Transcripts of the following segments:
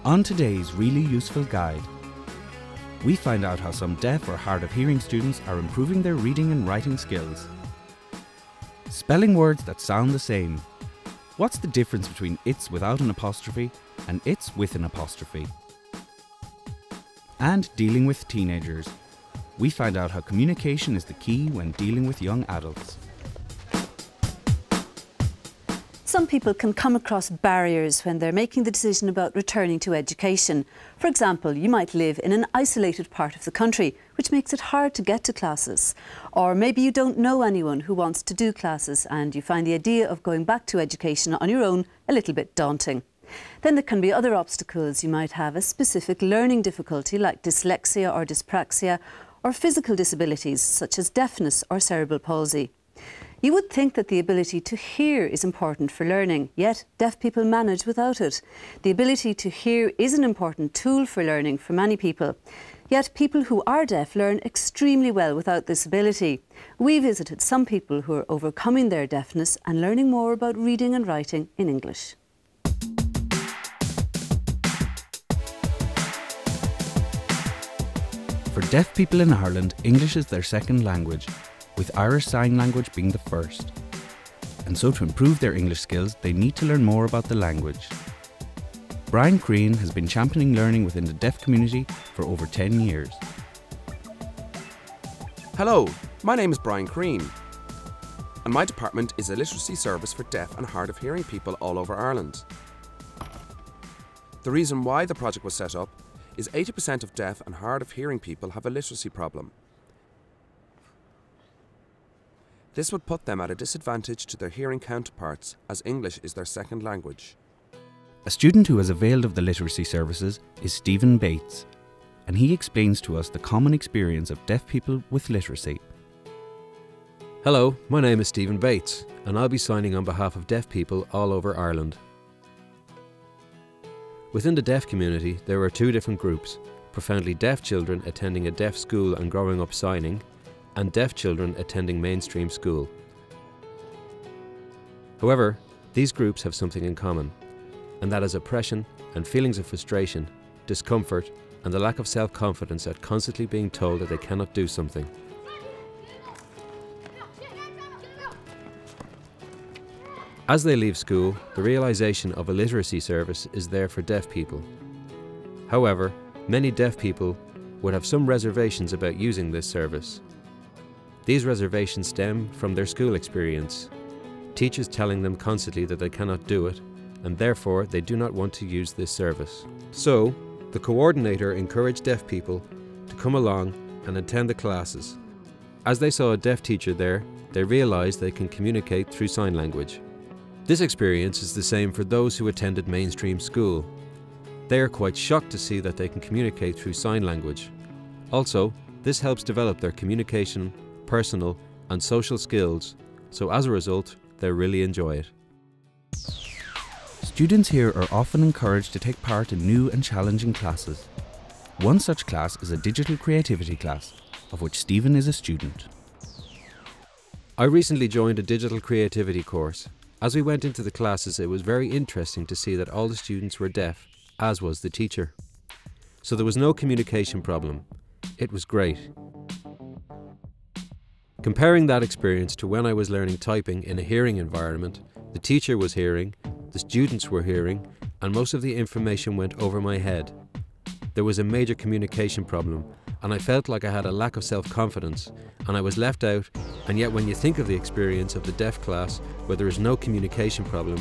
On today's really useful guide, we find out how some deaf or hard of hearing students are improving their reading and writing skills. Spelling words that sound the same. What's the difference between it's without an apostrophe and it's with an apostrophe? And dealing with teenagers. We find out how communication is the key when dealing with young adults. Some people can come across barriers when they're making the decision about returning to education. For example, you might live in an isolated part of the country, which makes it hard to get to classes. Or maybe you don't know anyone who wants to do classes and you find the idea of going back to education on your own a little bit daunting. Then there can be other obstacles. You might have a specific learning difficulty like dyslexia or dyspraxia, or physical disabilities such as deafness or cerebral palsy. You would think that the ability to hear is important for learning, yet deaf people manage without it. The ability to hear is an important tool for learning for many people, yet people who are deaf learn extremely well without this ability. We visited some people who are overcoming their deafness and learning more about reading and writing in English. For deaf people in Ireland, English is their second language, with Irish Sign Language being the first. And so to improve their English skills, they need to learn more about the language. Brian Crean has been championing learning within the deaf community for over 10 years. Hello, my name is Brian Crean, and my department is a literacy service for deaf and hard of hearing people all over Ireland. The reason why the project was set up is 80% of deaf and hard of hearing people have a literacy problem. This would put them at a disadvantage to their hearing counterparts, as English is their second language. A student who has availed of the literacy services is Stephen Bates, and he explains to us the common experience of deaf people with literacy. Hello, my name is Stephen Bates, and I'll be signing on behalf of deaf people all over Ireland. Within the deaf community, there are two different groups: profoundly deaf children attending a deaf school and growing up signing, and deaf children attending mainstream school. However, these groups have something in common, and that is oppression and feelings of frustration, discomfort, and the lack of self-confidence at constantly being told that they cannot do something. As they leave school, the realization of a literacy service is there for deaf people. However, many deaf people would have some reservations about using this service. These reservations stem from their school experience, teachers telling them constantly that they cannot do it, and therefore they do not want to use this service. So, the coordinator encouraged deaf people to come along and attend the classes. As they saw a deaf teacher there, they realized they can communicate through sign language. This experience is the same for those who attended mainstream school. They are quite shocked to see that they can communicate through sign language. Also, this helps develop their communication, personal and social skills, so as a result, they really enjoy it. Students here are often encouraged to take part in new and challenging classes. One such class is a digital creativity class, of which Stephen is a student. I recently joined a digital creativity course. As we went into the classes, it was very interesting to see that all the students were deaf, as was the teacher. So there was no communication problem. It was great. Comparing that experience to when I was learning typing in a hearing environment, the teacher was hearing, the students were hearing, and most of the information went over my head. There was a major communication problem, and I felt like I had a lack of self-confidence, and I was left out, and yet when you think of the experience of the deaf class where there is no communication problem,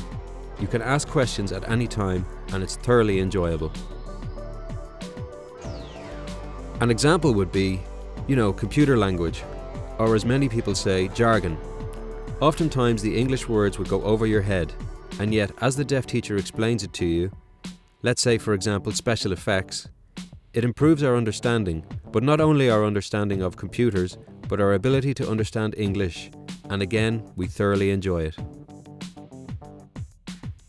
you can ask questions at any time, and it's thoroughly enjoyable. An example would be, computer language, or as many people say, jargon. Oftentimes the English words would go over your head, and yet as the deaf teacher explains it to you, let's say for example special effects, it improves our understanding, but not only our understanding of computers, but our ability to understand English, and again, we thoroughly enjoy it.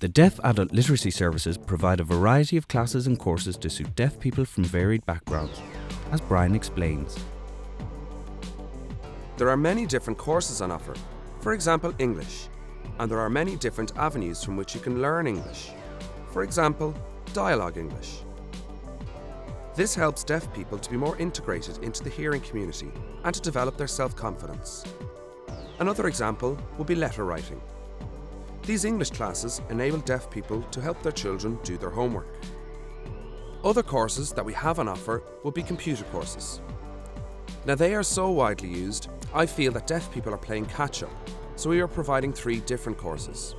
The Deaf Adult Literacy Services provide a variety of classes and courses to suit deaf people from varied backgrounds, as Brian explains. There are many different courses on offer, for example English, and there are many different avenues from which you can learn English. For example, Dialogue English. This helps deaf people to be more integrated into the hearing community and to develop their self-confidence. Another example would be letter writing. These English classes enable deaf people to help their children do their homework. Other courses that we have on offer will be computer courses. Now they are so widely used, I feel that deaf people are playing catch-up, so we are providing 3 different courses.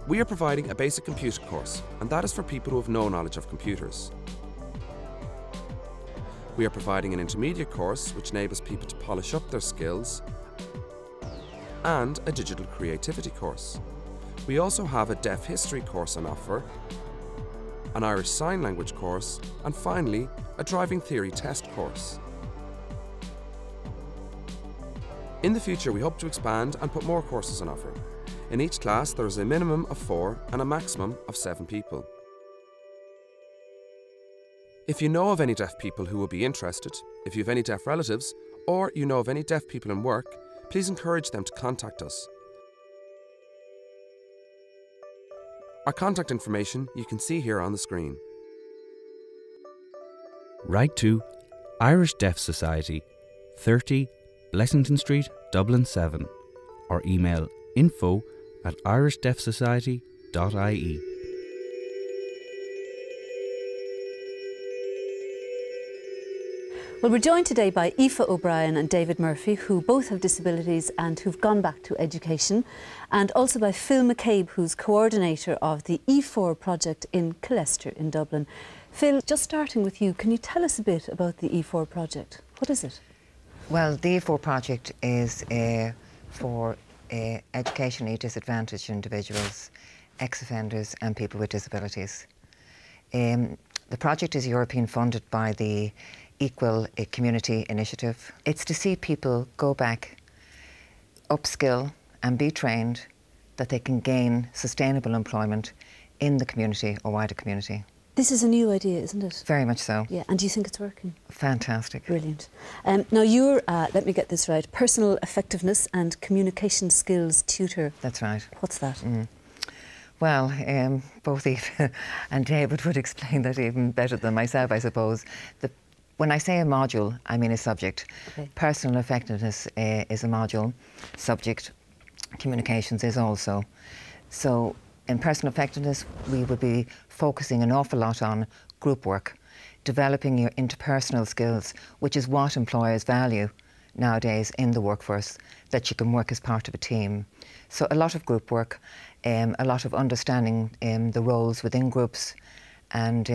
We are providing a basic computer course, and that is for people who have no knowledge of computers. We are providing an intermediate course which enables people to polish up their skills, and a digital creativity course. We also have a deaf history course on offer, an Irish Sign Language course, and finally, a driving theory test course. In the future, we hope to expand and put more courses on offer. In each class, there is a minimum of 4 and a maximum of 7 people. If you know of any deaf people who will be interested, if you have any deaf relatives, or you know of any deaf people in work, please encourage them to contact us. Our contact information you can see here on the screen. Write to Irish Deaf Society, 30 Blessington Street, Dublin 7, or email info@irishdeafsociety.ie. Well, we're joined today by Aoife O'Brien and David Murphy, who both have disabilities and who've gone back to education, and also by Phil McCabe, who's coordinator of the E4 project in Killester in Dublin. Phil, just starting with you, can you tell us a bit about the E4 project? What is it? Well, the E4 project is for educationally disadvantaged individuals, ex-offenders and people with disabilities. The project is European funded by the Equal Community Initiative. It's to see people go back, upskill and be trained that they can gain sustainable employment in the community or wider community. This is a new idea, isn't it? Very much so. Yeah, and do you think it's working? Fantastic. Brilliant. Now you're, let me get this right, personal effectiveness and communication skills tutor. That's right. What's that? Well, both Eve and David would explain that even better than myself, I suppose. When I say a module, I mean a subject. Okay. Personal effectiveness is a module. Subject, communications is also. So in personal effectiveness, we would be focusing an awful lot on group work, developing your interpersonal skills, which is what employers value nowadays in the workforce, that you can work as part of a team. So a lot of group work, a lot of understanding the roles within groups, and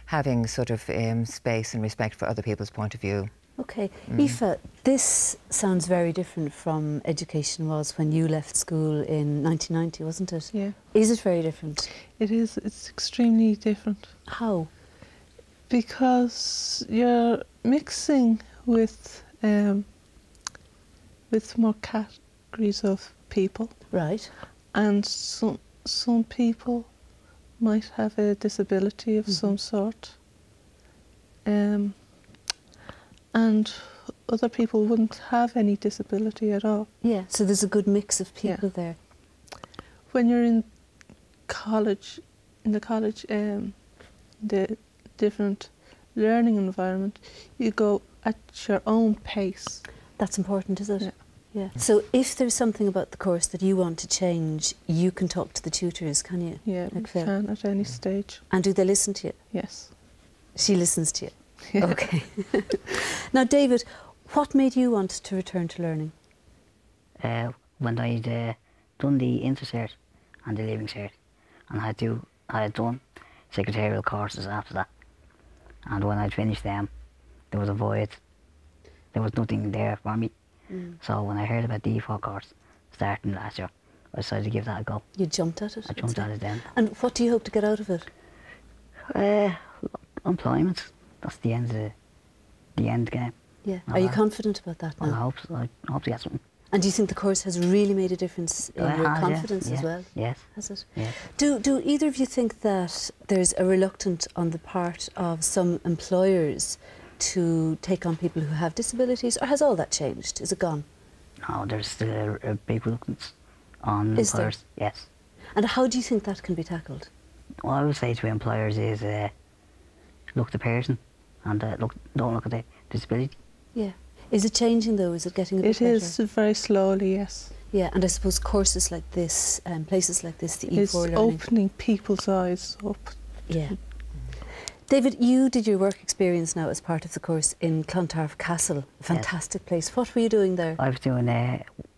having sort of space and respect for other people's point of view. Okay. Aoife, this sounds very different from education was when you left school in 1990, wasn't it? Yeah. Is it very different? It is. It's extremely different. How? Because you're mixing with more categories of people. Right. And some people might have a disability of some sort. And other people wouldn't have any disability at all. Yeah, so there's a good mix of people there. When you're in the different learning environment, you go at your own pace. That's important, is it? Yeah. Yeah. So if there's something about the course that you want to change, you can talk to the tutors, can you? Yeah, Like we Phil? can at any stage. And do they listen to you? Yes. She listens to you? Yeah. Okay. Now, David, what made you want to return to learning? When I'd done the Intercert and the Leaving Cert, and I had done secretarial courses after that. And when I'd finished them, there was a void. There was nothing there for me. So when I heard about the E4 course starting last year, I decided to give that a go. You jumped at it? I jumped at it then. And what do you hope to get out of it? Employment. That's the end game. Yeah. Not Are you bad. confident about that Well, now? I hope to get something. And do you think the course has really made a difference in your confidence as well? Yes. Has it? Yes. Do either of you think that there's a reluctance on the part of some employers to take on people who have disabilities, or has all that changed? Is it gone? No, there's still a big reluctance on Is there? employers. Yes. And how do you think that can be tackled? what I would say to employers is look the person and don't look at the disability. Yeah. Is it changing though? Is it getting a bit better? It is very slowly, yes. Yeah, and I suppose courses like this, places like this, the It's E4 learning. opening people's eyes up. Yeah. David, you did your work experience now as part of the course in Clontarf Castle, a fantastic place. What were you doing there? I was doing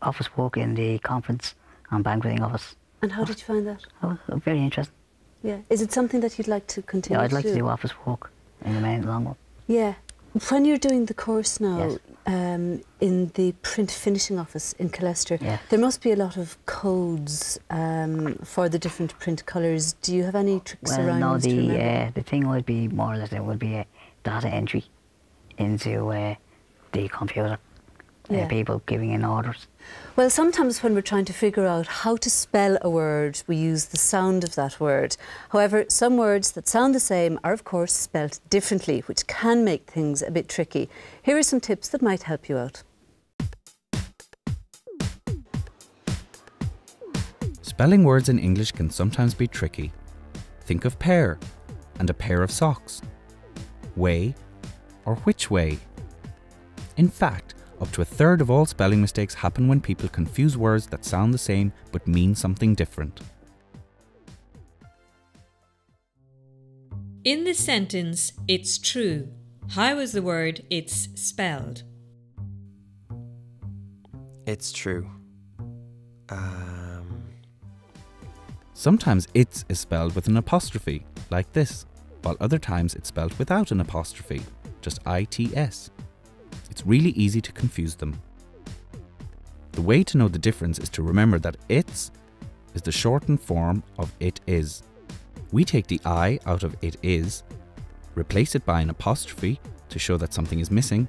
office work in the conference and banqueting office. And how did you find that? Oh, very interesting. Yeah. Is it something that you'd like to continue Yeah, I'd like to to do office work in the main long run. Yeah. When you're doing the course now, Yes. in the print finishing office in Killester, Yes. there must be a lot of codes for the different print colours. Do you have any tricks Well, around no, to remember? the thing would be more or less it would be a data entry into the computer. Yeah. People giving in orders. Well, sometimes when we're trying to figure out how to spell a word, we use the sound of that word. However, some words that sound the same are, of course, spelt differently, which can make things a bit tricky. Here are some tips that might help you out. Spelling words in English can sometimes be tricky. Think of pair and a pair of socks. Way or which way. In fact, up to a third of all spelling mistakes happen when people confuse words that sound the same but mean something different. In this sentence, it's true. How is the word it's spelled? It's true. Sometimes it's is spelled with an apostrophe, like this, while other times it's spelled without an apostrophe, just ITS. It's really easy to confuse them. The way to know the difference is to remember that it's is the shortened form of it is. We take the I out of it is, replace it by an apostrophe to show that something is missing,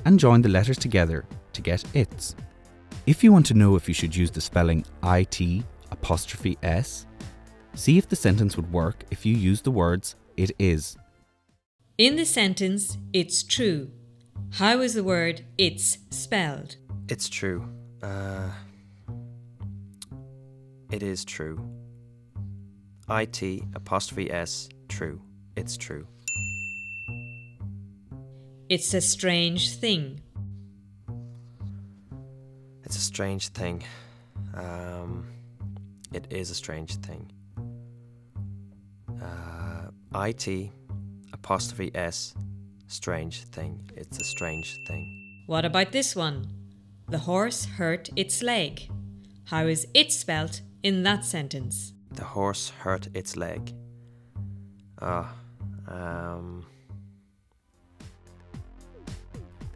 and join the letters together to get its. If you want to know if you should use the spelling IT apostrophe S, see if the sentence would work if you use the words it is. In the sentence, it's true. How is the word it's spelled? It's true. It is true. IT apostrophe S, true. It's true. It's a strange thing. It's a strange thing. It is a strange thing. IT apostrophe S, strange thing. It's a strange thing. What about this one? The horse hurt its leg. How is it spelt in that sentence? The horse hurt its leg.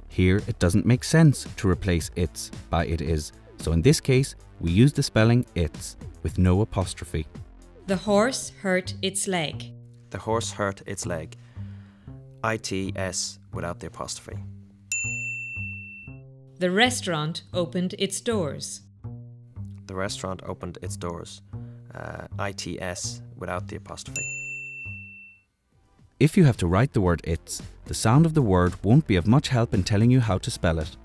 Here it doesn't make sense to replace its by it is, so in this case we use the spelling its with no apostrophe. The horse hurt its leg. The horse hurt its leg. ITS without the apostrophe. The restaurant opened its doors. The restaurant opened its doors. ITS without the apostrophe. If you have to write the word its, the sound of the word won't be of much help in telling you how to spell it.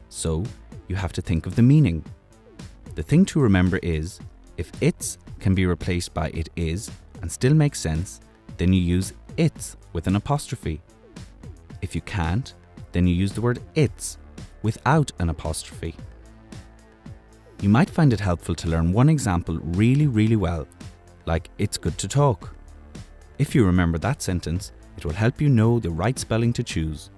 So, you have to think of the meaning. The thing to remember is, if its can be replaced by it is and still makes sense, then you use its with an apostrophe. If you can't, then you use the word its without an apostrophe. You might find it helpful to learn one example really well, like it's good to talk. If you remember that sentence, it will help you know the right spelling to choose.